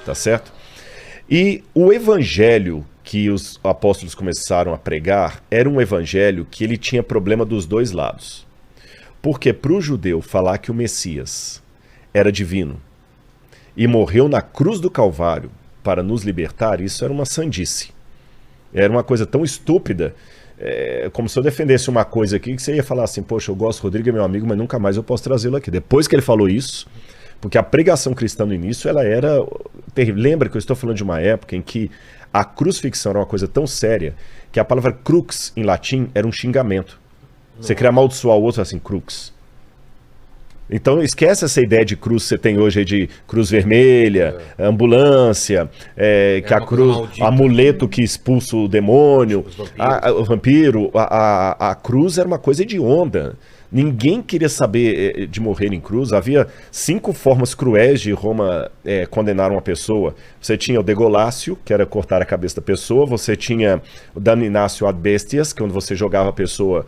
tá certo? E o evangelho que os apóstolos começaram a pregar era um evangelho que ele tinha problema dos dois lados. Porque para o judeu falar que o Messias era divino e morreu na cruz do Calvário para nos libertar, isso era uma sandice. Era uma coisa tão estúpida, como se eu defendesse uma coisa aqui que você ia falar assim, poxa, eu gosto, Rodrigo é meu amigo, mas nunca mais eu posso trazê-lo aqui. Depois que ele falou isso, porque a pregação cristã no início, ela era terrível. Lembra que eu estou falando de uma época em que a crucifixão era uma coisa tão séria que a palavra crux em latim era um xingamento. Você queria amaldiçoar o outro assim, crux. Então esquece essa ideia de cruz que você tem hoje aí de cruz vermelha, ambulância, que a cruz, maldita, amuleto que expulsa o demônio, o vampiro. A cruz era uma coisa hedionda. Ninguém queria saber de morrer em cruz. Havia 5 formas cruéis de Roma condenar uma pessoa. Você tinha o degolácio, que era cortar a cabeça da pessoa. Você tinha o damnatio ad bestias, que é quando você jogava a pessoa,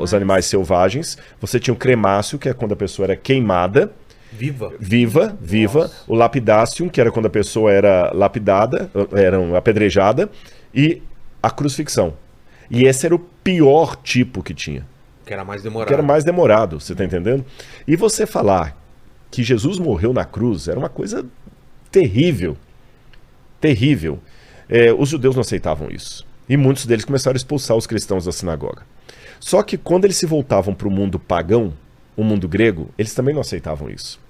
os animais selvagens. Você tinha o cremácio, que é quando a pessoa era queimada. Viva. O lapidacium, que era quando a pessoa era lapidada, era apedrejada. E a crucifixão. E esse era o pior tipo que tinha. Que era mais demorado. Que era mais demorado, você tá entendendo? E você falar que Jesus morreu na cruz era uma coisa terrível. Terrível. Os judeus não aceitavam isso. E muitos deles começaram a expulsar os cristãos da sinagoga. Só que quando eles se voltavam para o mundo pagão, o mundo grego, eles também não aceitavam isso.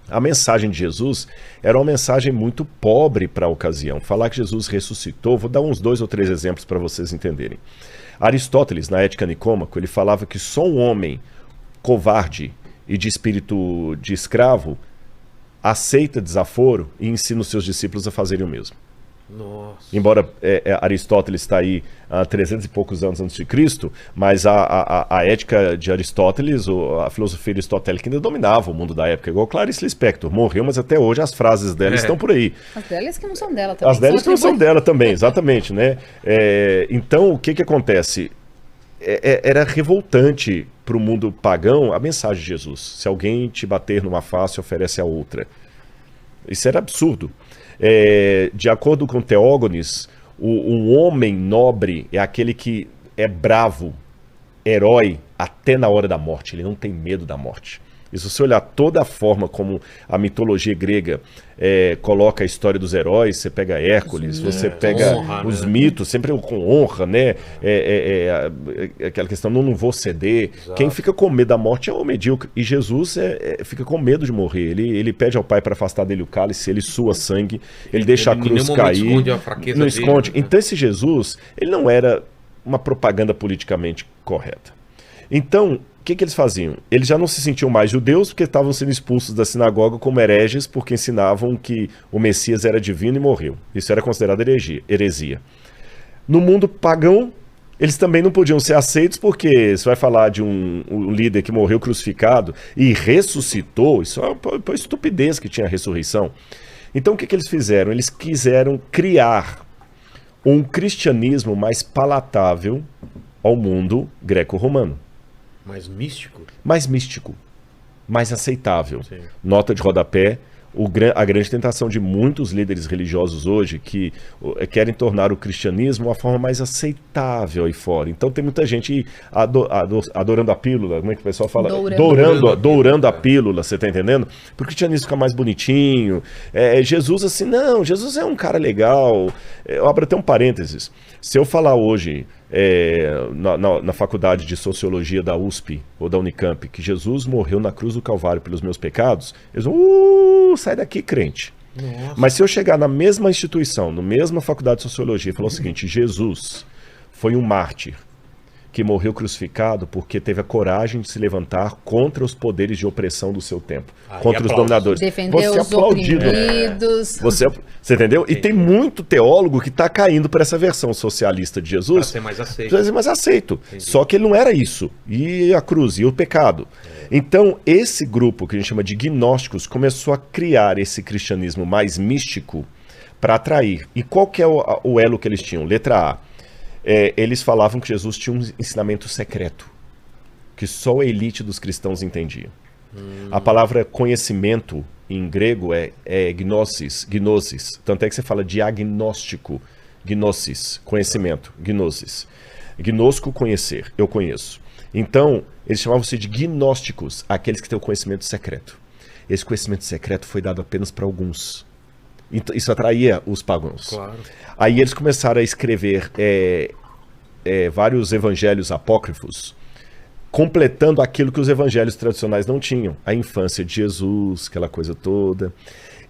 A mensagem de Jesus era uma mensagem muito pobre para a ocasião. Falar que Jesus ressuscitou, vou dar uns 2 ou 3 exemplos para vocês entenderem. Aristóteles, na Ética Nicômaco, ele falava que só um homem covarde e de espírito de escravo aceita desaforo e ensina os seus discípulos a fazerem o mesmo. Nossa. Embora Aristóteles está aí há 300 e poucos anos antes de Cristo, mas a ética de Aristóteles, a filosofia aristotélica ainda dominava o mundo da época, igual Clarice Lispector, morreu, mas até hoje as frases dela estão por aí. As delas que não são dela também. As delas que não são dela também, exatamente, né? Então, o que acontece? Era revoltante para o mundo pagão a mensagem de Jesus. Se alguém te bater numa face, oferece a outra. Isso era absurdo. De acordo com Teógenes, um homem nobre é aquele que é bravo, herói, até na hora da morte. Ele não tem medo da morte. E se você olhar toda a forma como a mitologia grega coloca a história dos heróis, você pega Hércules, você pega os mitos, sempre com honra, né? Aquela questão, não vou ceder. Exato. Quem fica com medo da morte é o medíocre. E Jesus fica com medo de morrer. Ele pede ao Pai para afastar dele o cálice, ele sua sangue, ele deixa a cruz cair. Esconde a fraqueza não dele, esconde. né? Então esse Jesus, ele não era uma propaganda politicamente correta. Então, o que eles faziam? Eles já não se sentiam mais judeus porque estavam sendo expulsos da sinagoga como hereges porque ensinavam que o Messias era divino e morreu. Isso era considerado heresia. No mundo pagão, eles também não podiam ser aceitos porque você vai falar de um líder que morreu crucificado e ressuscitou, isso é uma estupidez que tinha a ressurreição. Então o que eles fizeram? Eles quiseram criar um cristianismo mais palatável ao mundo greco-romano. Mais místico? Mais místico, mais aceitável. Sim. Nota de rodapé, a grande tentação de muitos líderes religiosos hoje que querem tornar o cristianismo uma forma mais aceitável aí fora. Então tem muita gente adorando a pílula, como é que o pessoal fala? Dourando a pílula, você tá entendendo? Para o cristianismo ficar mais bonitinho. Jesus assim, não, Jesus é um cara legal. Eu abro até um parênteses. Se eu falar hoje na faculdade de Sociologia da USP ou da Unicamp que Jesus morreu na cruz do Calvário pelos meus pecados, eles vão, sai daqui, crente. Nossa. Mas se eu chegar na mesma instituição, na mesma faculdade de Sociologia e falar o seguinte, Jesus foi um mártir que morreu crucificado porque teve a coragem de se levantar contra os poderes de opressão do seu tempo, contra os dominadores. Defender os oprimidos. Você entendeu? E tem muito teólogo que está caindo para essa versão socialista de Jesus. Para ser mais aceito. Para ser mais aceito. Entendi. Só que ele não era isso. E a cruz, e o pecado. Então, esse grupo, que a gente chama de gnósticos, começou a criar esse cristianismo mais místico para atrair. E qual que é o elo que eles tinham? Letra A. Eles falavam que Jesus tinha um ensinamento secreto, que só a elite dos cristãos entendia. A palavra conhecimento em grego é gnosis, tanto é que você fala diagnóstico, gnosis, conhecimento, gnosis. Gnosco, conhecer, eu conheço. Então, eles chamavam-se de gnósticos, aqueles que têm o conhecimento secreto. Esse conhecimento secreto foi dado apenas para alguns. Então, isso atraía os pagãos. Claro. Aí eles começaram a escrever vários evangelhos apócrifos, completando aquilo que os evangelhos tradicionais não tinham. A infância de Jesus, aquela coisa toda.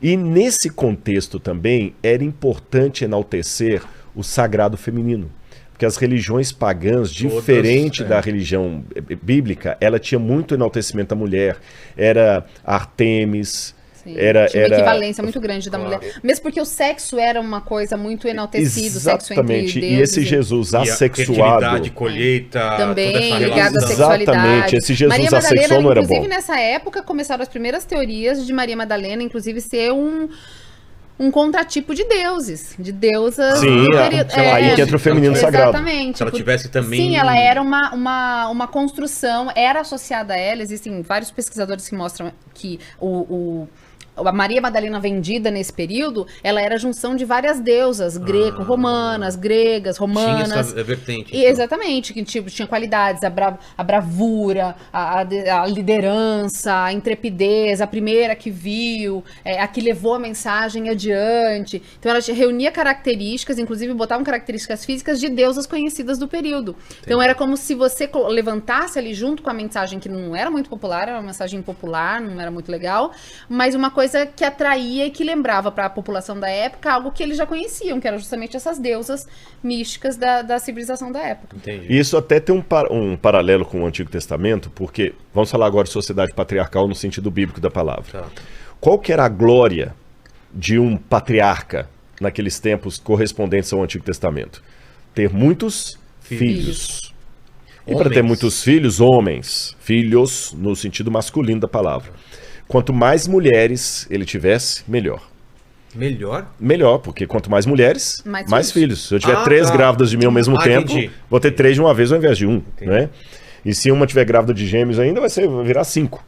E nesse contexto também era importante enaltecer o sagrado feminino. Porque as religiões pagãs, diferente da religião bíblica, ela tinha muito enaltecimento da mulher. Era Artemis... Sim, tinha uma equivalência muito grande da mulher. Mesmo porque o sexo era uma coisa muito enaltecida, o sexo entre deuses. E esse Jesus assexuado... fertilidade, colheita... Também ligado à sexualidade. Exatamente, esse Jesus Maria Madalena, assexual não era bom. inclusive, nessa época, começaram as primeiras teorias de Maria Madalena, inclusive, ser um contratipo de deuses, de deusas. Sim, aí que entra o feminino sagrado. Exatamente. Se ela tivesse também... Sim, ela era uma construção, era associada a ela. Existem vários pesquisadores que mostram que a Maria Madalena vendida nesse período, ela era a junção de várias deusas greco-romanas, gregas, romanas. Tinha essa vertente. Exatamente, que tipo, tinha qualidades, a bravura, a liderança, a intrepidez, a primeira que viu, a que levou a mensagem adiante. Então ela reunia características, inclusive botavam características físicas de deusas conhecidas do período. Então era como se você levantasse ali junto com a mensagem que não era muito popular, era uma mensagem impopular, não era muito legal, mas uma coisa que atraía e que lembrava para a população da época algo que eles já conheciam, que eram justamente essas deusas místicas da civilização da época. Entendi. E isso até tem um paralelo com o Antigo Testamento, porque vamos falar agora de sociedade patriarcal no sentido bíblico da palavra. Tá. Qual que era a glória de um patriarca naqueles tempos correspondentes ao Antigo Testamento? Ter muitos filhos. E para ter muitos filhos, homens, filhos no sentido masculino da palavra. Quanto mais mulheres ele tivesse, melhor. Melhor? Melhor, porque quanto mais mulheres, mais filhos. Se eu tiver 3 grávidas de mim ao mesmo tempo, entendi. vou ter 3 de uma vez ao invés de 1. Né? E se uma tiver grávida de gêmeos ainda, vai virar 5.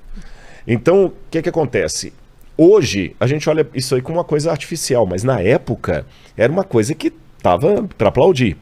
Então, o que acontece? Hoje, a gente olha isso aí como uma coisa artificial, mas na época, era uma coisa que estava para aplaudir.